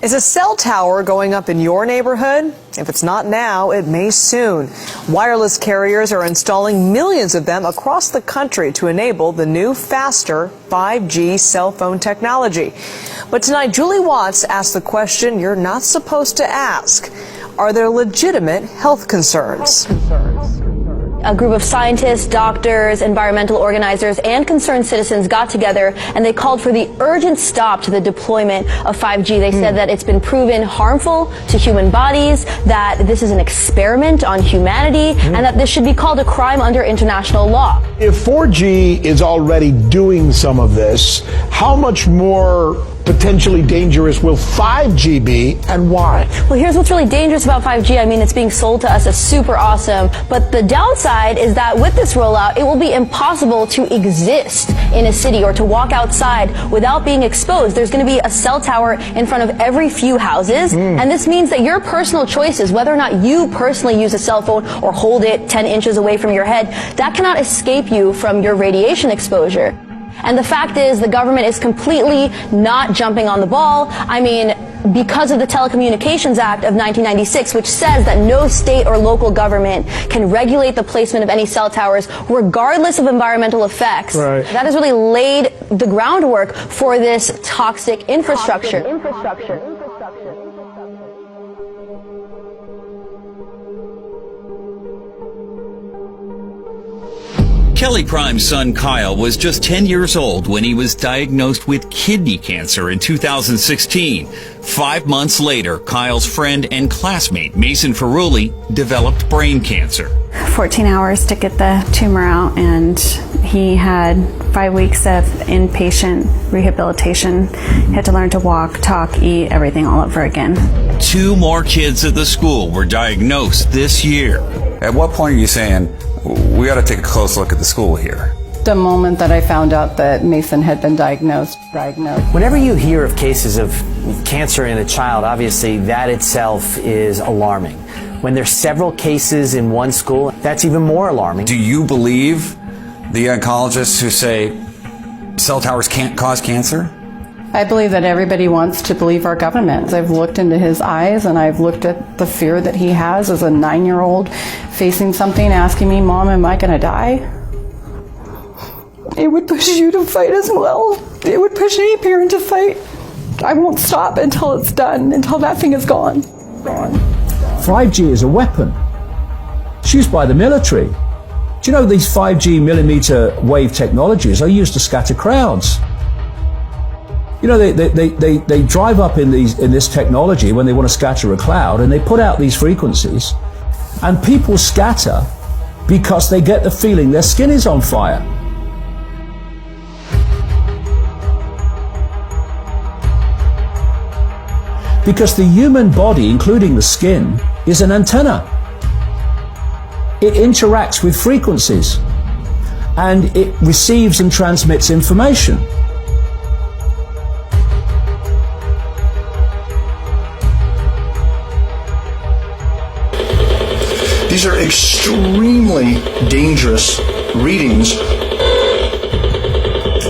Is a cell tower going up in your neighborhood? If it's not now, it may soon. Wireless carriers are installing millions of them across the country to enable the new, faster 5G cell phone technology. But tonight, Julie Watts asked the question you're not supposed to ask. Are there legitimate health concerns? A group of scientists, doctors, environmental organizers, and concerned citizens got together and they called for the urgent stop to the deployment of 5G. They said that it's been proven harmful to human bodies, that this is an experiment on humanity, and that this should be called a crime under international law. If 4G is already doing some of this, how much more potentially dangerous will 5G be, and why? Well, here's what's really dangerous about 5G. I mean, it's being sold to us as super awesome, but the downside is that with this rollout, it will be impossible to exist in a city or to walk outside without being exposed. There's going to be a cell tower in front of every few houses, and this means that your personal choices, whether or not you personally use a cell phone or hold it 10 inches away from your head, that cannot escape you from your radiation exposure. And the fact is, the government is completely not jumping on the ball. I mean, because of the Telecommunications Act of 1996, which says that no state or local government can regulate the placement of any cell towers regardless of environmental effects. Right. That has really laid the groundwork for this toxic infrastructure. Kelly Prime's son Kyle was just 10 years old when he was diagnosed with kidney cancer in 2016. 5 months later, Kyle's friend and classmate Mason Ferrulli developed brain cancer. 14 hours to get the tumor out, and he had 5 weeks of inpatient rehabilitation. He had to learn to walk, talk, eat, everything all over again. 2 more kids at the school were diagnosed this year. At what point are you saying, we ought to take a close look at the school here? The moment that I found out that Mason had been diagnosed. Whenever you hear of cases of cancer in a child, obviously that itself is alarming. When there's several cases in one school, that's even more alarming. Do you believe the oncologists who say cell towers can't cause cancer? I believe that everybody wants to believe our government. I've looked into his eyes and I've looked at the fear that he has as a 9-year-old facing something, asking me, Mom, am I going to die? It would push you to fight as well. It would push any parent to fight. I won't stop until it's done, until that thing is gone. 5G is a weapon. It's used by the military. Do you know these 5G millimeter wave technologies are used to scatter crowds? You know, they drive up in this technology when they want to scatter a cloud, and they put out these frequencies, and people scatter because they get the feeling their skin is on fire. Because the human body, including the skin, is an antenna. It interacts with frequencies, and it receives and transmits information. These are extremely dangerous readings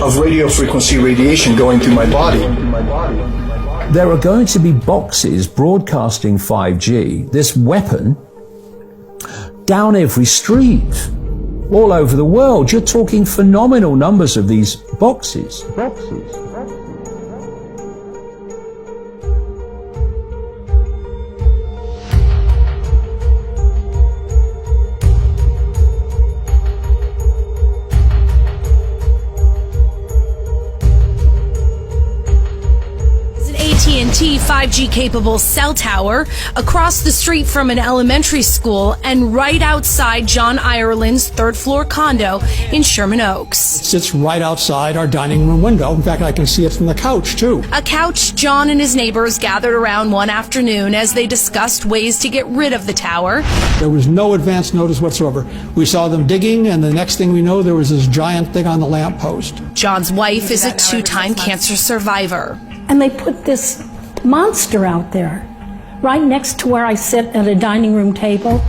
of radio frequency radiation going through my body. There are going to be boxes broadcasting 5G, this weapon, down every street, all over the world. You're talking phenomenal numbers of these boxes. AT&T 5G-capable cell tower across the street from an elementary school and right outside John Ireland's third-floor condo in Sherman Oaks. It sits right outside our dining room window. In fact, I can see it from the couch, too. A couch John and his neighbors gathered around one afternoon as they discussed ways to get rid of the tower. There was no advance notice whatsoever. We saw them digging, and the next thing we know, there was this giant thing on the lamppost. John's wife is a 2-time cancer survivor. And they put this monster out there, right next to where I sit at a dining room table,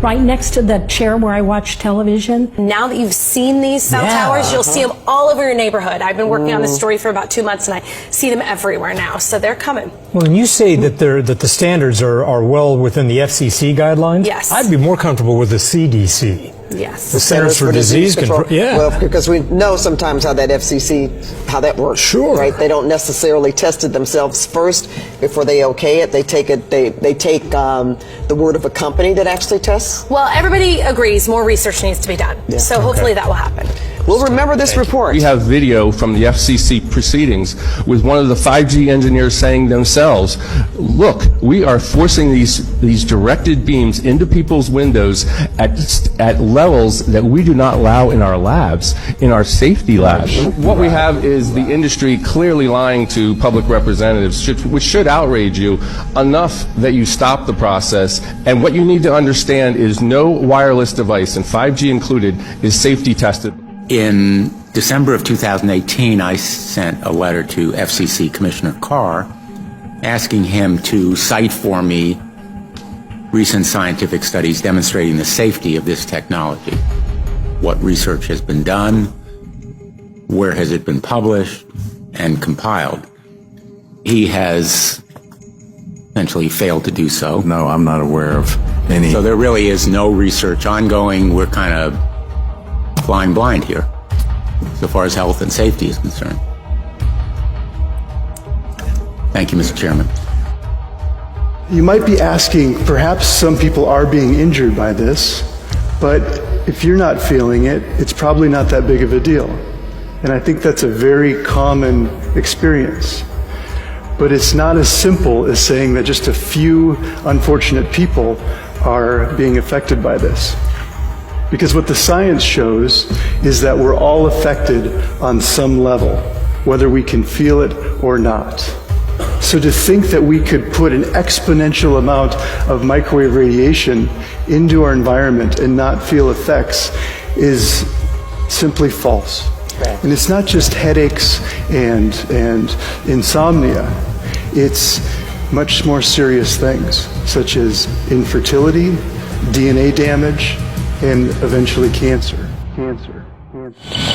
right next to the chair where I watch television. Now that you've seen these cell towers, you'll see them all over your neighborhood. I've been working on this story for about 2 months, and I see them everywhere now, so they're coming. Well, when you say that the standards are well within the FCC guidelines, yes, I'd be more comfortable with the CDC. Yes. The Centers for Disease Control. Yeah. Well, because we know sometimes how that FCC, how that works. Sure. Right? They don't necessarily test it themselves first before they okay it. They take the word of a company that actually tests. Well, everybody agrees more research needs to be done. Yeah. So hopefully that will happen. We'll remember this report. We have video from the FCC proceedings with one of the 5G engineers saying themselves, look, we are forcing these directed beams into people's windows at levels that we do not allow in our labs, in our safety labs. What we have is the industry clearly lying to public representatives, which should outrage you enough that you stop the process. And what you need to understand is no wireless device, and 5G included, is safety tested. In December of 2018, I sent a letter to FCC Commissioner Carr asking him to cite for me recent scientific studies demonstrating the safety of this technology. What research has been done, where has it been published and compiled. He has essentially failed to do so. No, I'm not aware of any. So there really is no research ongoing. We're kind of flying blind here, so far as health and safety is concerned. Thank you, Mr. Chairman. You might be asking, perhaps some people are being injured by this, but if you're not feeling it, it's probably not that big of a deal. And I think that's a very common experience. But it's not as simple as saying that just a few unfortunate people are being affected by this. Because what the science shows is that we're all affected on some level, whether we can feel it or not. So to think that we could put an exponential amount of microwave radiation into our environment and not feel effects is simply false. And it's not just headaches and insomnia. It's much more serious things, such as infertility, DNA damage, and eventually cancer.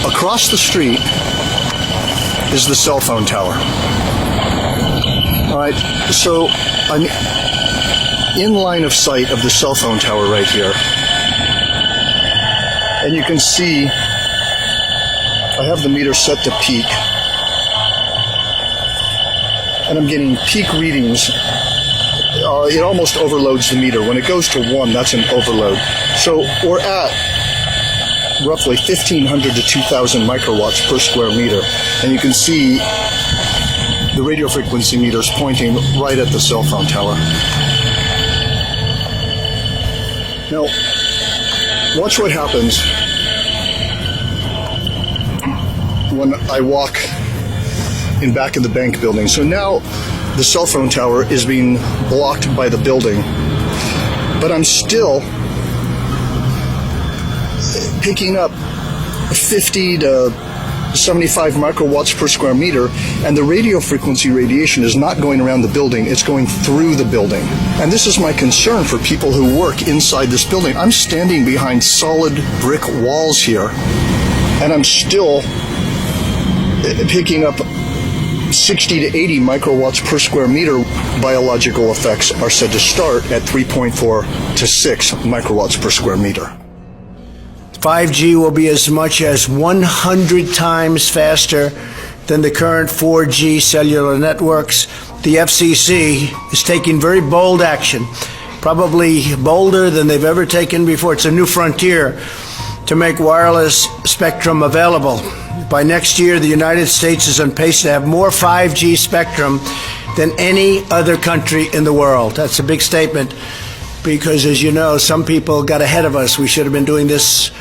Across the street is the cell phone tower. All right, so I'm in line of sight of the cell phone tower right here. And you can see I have the meter set to peak. And I'm getting peak readings. It almost overloads the meter. When it goes to 1, that's an overload. So we're at roughly 1,500 to 2,000 microwatts per square meter. And you can see the radio frequency meters pointing right at the cell phone tower. Now, watch what happens when I walk in back of the bank building. So now the cell phone tower is being blocked by the building, but I'm still picking up 50 to 75 microwatts per square meter, and the radio frequency radiation is not going around the building, it's going through the building. And this is my concern for people who work inside this building. I'm standing behind solid brick walls here, and I'm still picking up 60 to 80 microwatts per square meter. Biological effects are said to start at 3.4 to 6 microwatts per square meter. 5G will be as much as 100 times faster than the current 4G cellular networks. The FCC is taking very bold action, probably bolder than they've ever taken before. It's a new frontier to make wireless spectrum available. By next year, the United States is on pace to have more 5G spectrum than any other country in the world. That's a big statement because, as you know, some people got ahead of us. We should have been doing this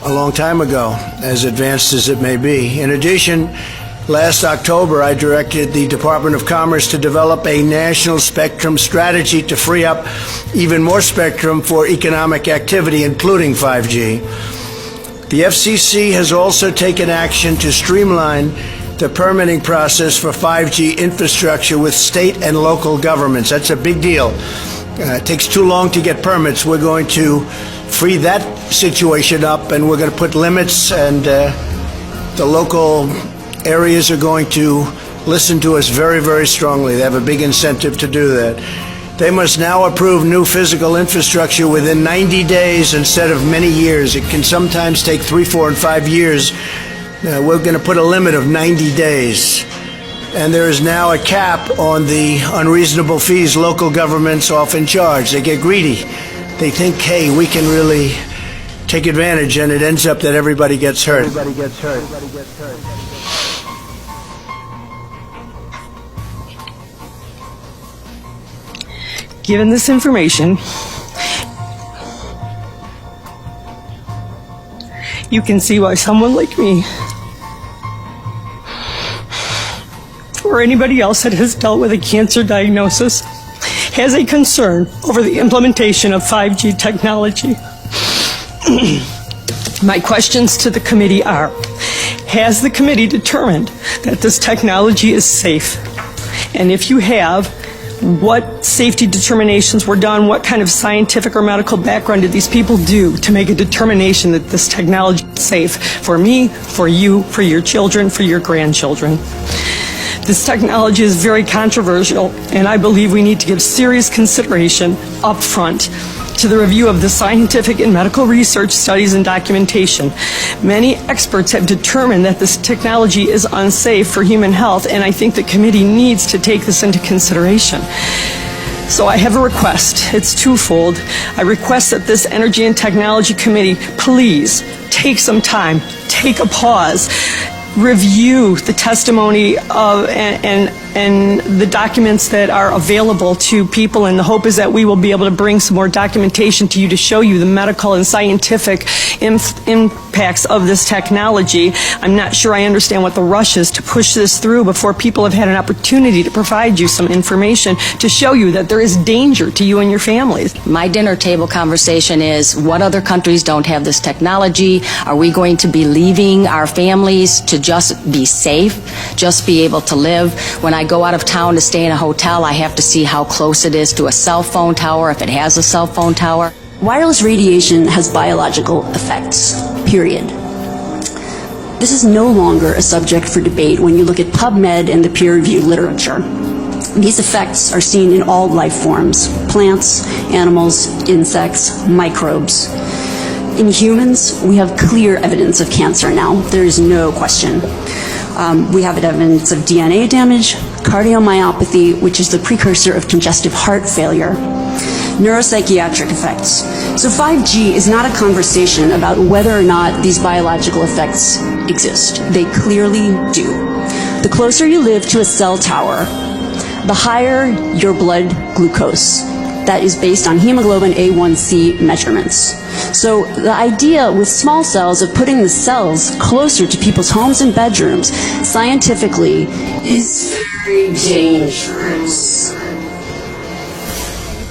a long time ago, as advanced as it may be. In addition, last October, I directed the Department of Commerce to develop a national spectrum strategy to free up even more spectrum for economic activity, including 5G. The FCC has also taken action to streamline the permitting process for 5G infrastructure with state and local governments. That's a big deal. it takes too long to get permits. We're going to free that situation up, and we're going to put limits, and the local areas are going to listen to us very, very strongly. They have a big incentive to do that. They must now approve new physical infrastructure within 90 days instead of many years. It can sometimes take 3, 4, and 5 years. We're going to put a limit of 90 days. And there is now a cap on the unreasonable fees local governments often charge. They get greedy. They think, hey, we can really take advantage, and it ends up that everybody gets hurt. Given this information, you can see why someone like me, or anybody else that has dealt with a cancer diagnosis, has a concern over the implementation of 5G technology. My questions to the committee are, has the committee determined that this technology is safe? And if you have, what safety determinations were done? What kind of scientific or medical background did these people do to make a determination that this technology is safe for me, for you, for your children, for your grandchildren? This technology is very controversial, and I believe we need to give serious consideration up front to the review of the scientific and medical research studies and documentation. Many experts have determined that this technology is unsafe for human health, and I think the committee needs to take this into consideration. So I have a request. It's twofold. I request that this Energy and Technology Committee please take some time, take a pause, review the testimony of and the documents that are available to people, and the hope is that we will be able to bring some more documentation to you to show you the medical and scientific impacts of this technology. I'm not sure I understand what the rush is to push this through before people have had an opportunity to provide you some information to show you that there is danger to you and your families. My dinner table conversation is, what other countries don't have this technology? Are we going to be leaving our families to just be safe, just be able to live? When I go out of town to stay in a hotel, I have to see how close it is to a cell phone tower, if it has a cell phone tower. Wireless radiation has biological effects, period. This is no longer a subject for debate when you look at PubMed and the peer-reviewed literature. These effects are seen in all life forms: plants, animals, insects, microbes. In humans, we have clear evidence of cancer now. There is no question. We have evidence of DNA damage, cardiomyopathy, which is the precursor of congestive heart failure, neuropsychiatric effects. So 5G is not a conversation about whether or not these biological effects exist. They clearly do. The closer you live to a cell tower, the higher your blood glucose. That is based on hemoglobin A1C measurements. So the idea with small cells of putting the cells closer to people's homes and bedrooms scientifically is very dangerous.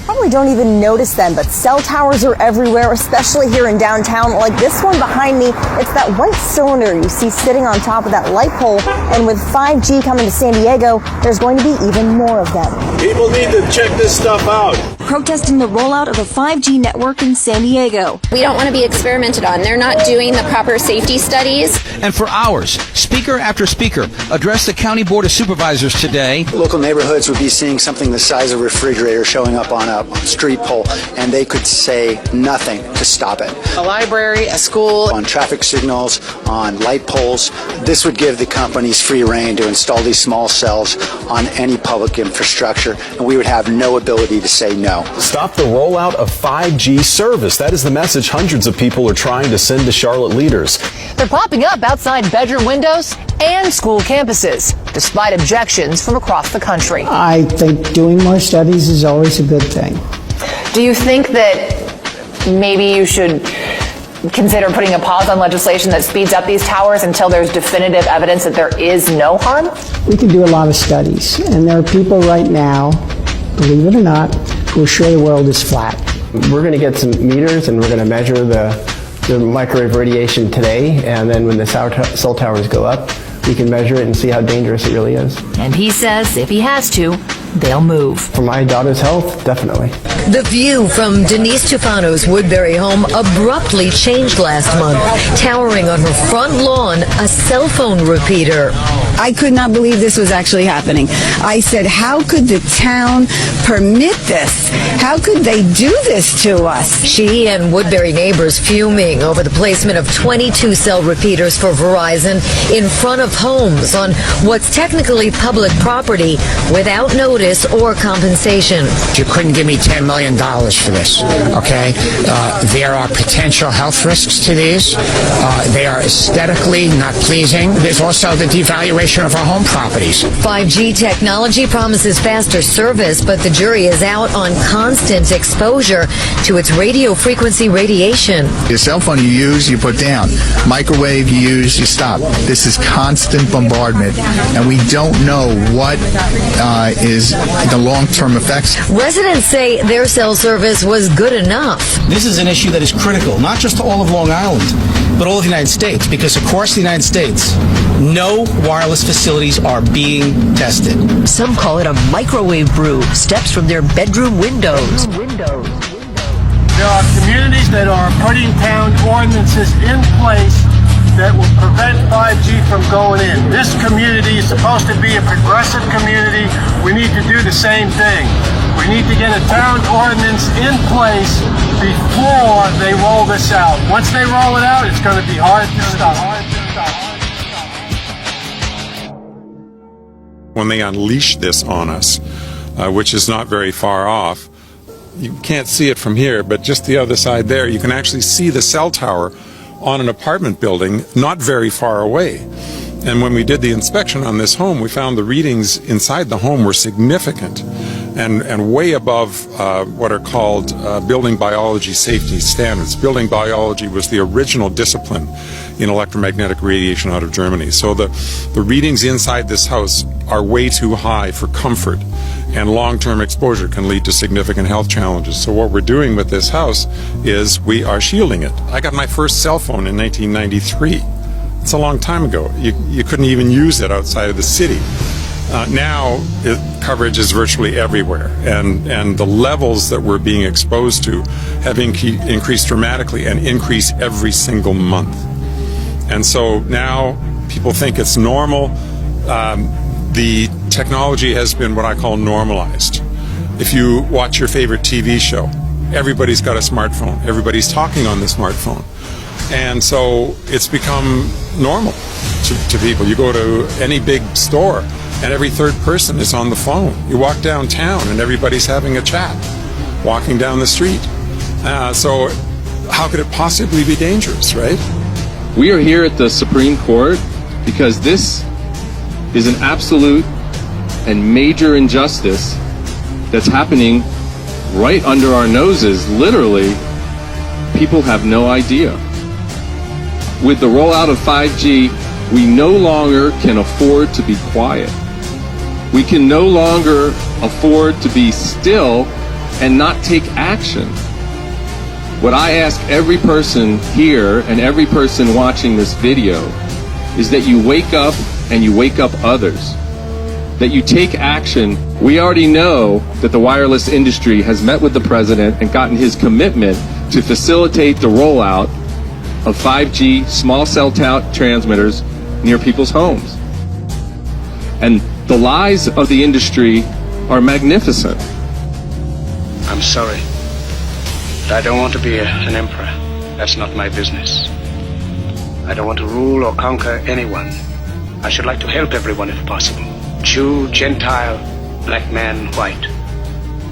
Probably don't even notice them, but cell towers are everywhere, especially here in downtown. Like this one behind me, it's that white cylinder you see sitting on top of that light pole. And with 5G coming to San Diego, there's going to be even more of them. People need to check this stuff out. Protesting the rollout of a 5G network in San Diego. We don't want to be experimented on. They're not doing the proper safety studies. And for hours, speaker after speaker addressed the County Board of Supervisors today. Local neighborhoods would be seeing something the size of a refrigerator showing up on a street pole, and they could say nothing to stop it. A library, a school. On traffic signals, on light poles. This would give the companies free rein to install these small cells on any public infrastructure, and we would have no ability to say no. Stop the rollout of 5G service. That is the message hundreds of people are trying to send to Charlotte leaders. They're popping up outside bedroom windows and school campuses, despite objections from across the country. I think doing more studies is always a good thing. Do you think that maybe you should consider putting a pause on legislation that speeds up these towers until there's definitive evidence that there is no harm? We can do a lot of studies, and there are people right now, believe it or not, who are sure the world is flat. We're going to get some meters, and we're going to measure the microwave radiation today, and then when the cell towers go up, we can measure it and see how dangerous it really is. And he says if he has to, they'll move. For my daughter's health, definitely. The view from Denise Tufano's Woodbury home abruptly changed last month, towering on her front lawn a cell phone repeater. I could not believe this was actually happening. I said, how could the town permit this? How could they do this to us? She and Woodbury neighbors fuming over the placement of 22 cell repeaters for Verizon in front of homes on what's technically public property without notice or compensation. You couldn't give me $10 million for this, okay? There are potential health risks to these. They are aesthetically not pleasing. There's also the devaluation of our home properties. 5G technology promises faster service, but the jury is out on constant exposure to its radio frequency radiation. Your cell phone you use, you put down. Microwave you use, you stop. This is constant bombardment, and we don't know what is the long-term effects. Residents say their cell service was good enough. This is an issue that is critical, not just to all of Long Island, but all of the United States, because across the United States, no wireless facilities are being tested. Some call it a microwave brew, steps from their bedroom windows. There are communities that are putting town ordinances in place that will prevent 5G from going in. This community is supposed to be a progressive community. We need to do the same thing. We need to get a town ordinance in place before they roll this out. Once they roll it out, it's going to be hard to stop. When they unleash this on us, which is not very far off, you can't see it from here, but just the other side there, you can actually see the cell tower on an apartment building not very far away. And when we did the inspection on this home, we found the readings inside the home were significant and way above what are called building biology safety standards. Building biology was the original discipline in electromagnetic radiation out of Germany. So the readings inside this house are way too high for comfort, and long-term exposure can lead to significant health challenges. So what we're doing with this house is we are shielding it. I got my first cell phone in 1993. It's a long time ago. You couldn't even use it outside of the city. Now, coverage is virtually everywhere, and the levels that we're being exposed to have increased dramatically and increase every single month. And so now people think it's normal. The technology has been what I call normalized. If you watch your favorite TV show, everybody's got a smartphone. Everybody's talking on the smartphone. And so it's become normal to people. You go to any big store and every third person is on the phone. You walk downtown and everybody's having a chat, walking down the street. So how could it possibly be dangerous, right? We are here at the Supreme Court because this is an absolute and major injustice that's happening right under our noses. Literally, people have no idea. With the rollout of 5G, we no longer can afford to be quiet. We can no longer afford to be still and not take action. What I ask every person here and every person watching this video is that you wake up and you wake up others. That you take action. We already know that the wireless industry has met with the president and gotten his commitment to facilitate the rollout of 5G small cell transmitters near people's homes. And the lies of the industry are magnificent. I'm sorry, but I don't want to be an emperor. That's not my business. I don't want to rule or conquer anyone. I should like to help everyone if possible. Jew, Gentile, black man, white.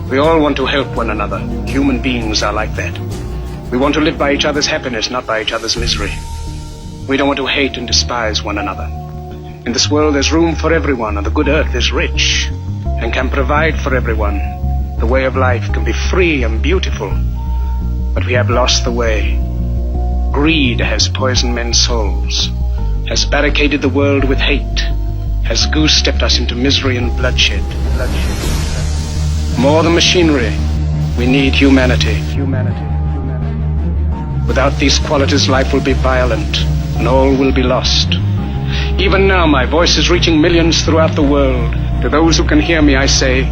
We all want to help one another. Human beings are like that. We want to live by each other's happiness, not by each other's misery. We don't want to hate and despise one another. In this world there's room for everyone, and the good earth is rich and can provide for everyone. The way of life can be free and beautiful, but we have lost the way. Greed has poisoned men's souls, has barricaded the world with hate, has goose-stepped us into misery and bloodshed. More than machinery, we need humanity. Without these qualities, life will be violent, and all will be lost. Even now, my voice is reaching millions throughout the world. To those who can hear me, I say,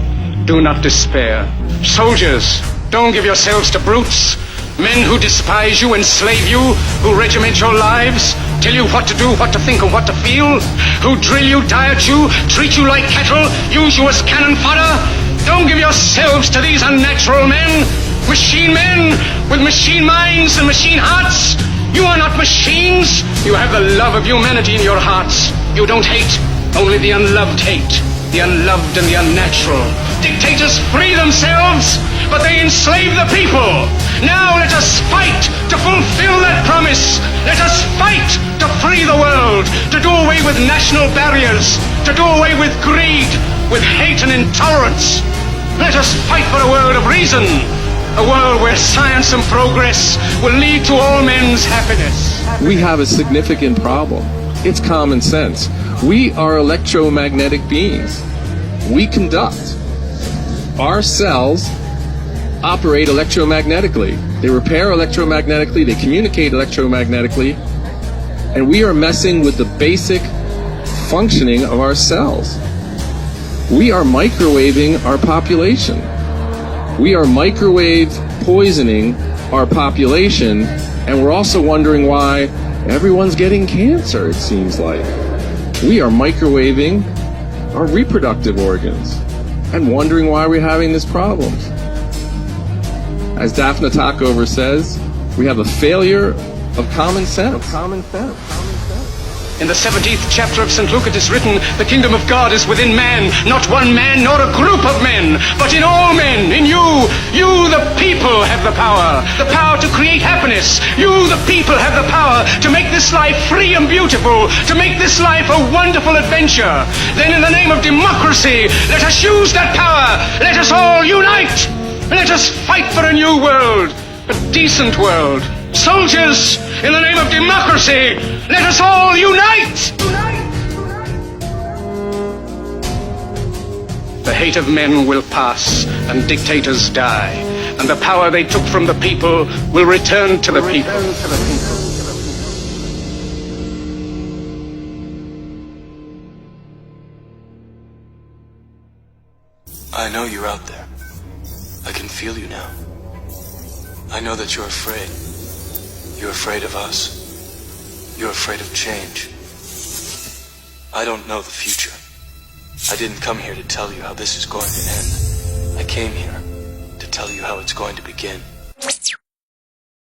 Do not despair. Soldiers, don't give yourselves to brutes. Men who despise you, enslave you, who regiment your lives, tell you what to do, what to think, and what to feel, who drill you, diet you, treat you like cattle, use you as cannon fodder. Don't give yourselves to these unnatural men with machine minds and machine hearts. You are not machines. You have the love of humanity in your hearts. You don't hate, only the unloved hate. The unloved and the unnatural. Dictators free themselves, but they enslave the people. Now let us fight to fulfill that promise. Let us fight to free the world, to do away with national barriers, to do away with greed, with hate and intolerance. Let us fight for a world of reason, a world where science and progress will lead to all men's happiness. We have a significant problem. It's common sense. We are electromagnetic beings. We conduct. Our cells operate electromagnetically. They repair electromagnetically, they communicate electromagnetically, and we are messing with the basic functioning of our cells. We are microwaving our population. We are microwave poisoning our population, and we're also wondering why everyone's getting cancer, it seems like. We are microwaving our reproductive organs and wondering why we're having this problem. As Daphne Tackover says, we have a failure of common sense. In the 17th chapter of St. Luke it is written, the kingdom of God is within man, not one man nor a group of men, but in all men, in you. You, the people, have the power to create happiness. You, the people, have the power to make this life free and beautiful, to make this life a wonderful adventure. Then in the name of democracy, let us use that power. Let us all unite. Let us fight for a new world, a decent world. Soldiers, in the name of democracy, let us all unite! The hate of men will pass, and dictators die, and the power they took from the people will return to the people. I know you're out there. I can feel you now. I know that you're afraid. You're afraid of us. You're afraid of change. I don't know the future. I didn't come here to tell you how this is going to end. I came here to tell you how it's going to begin.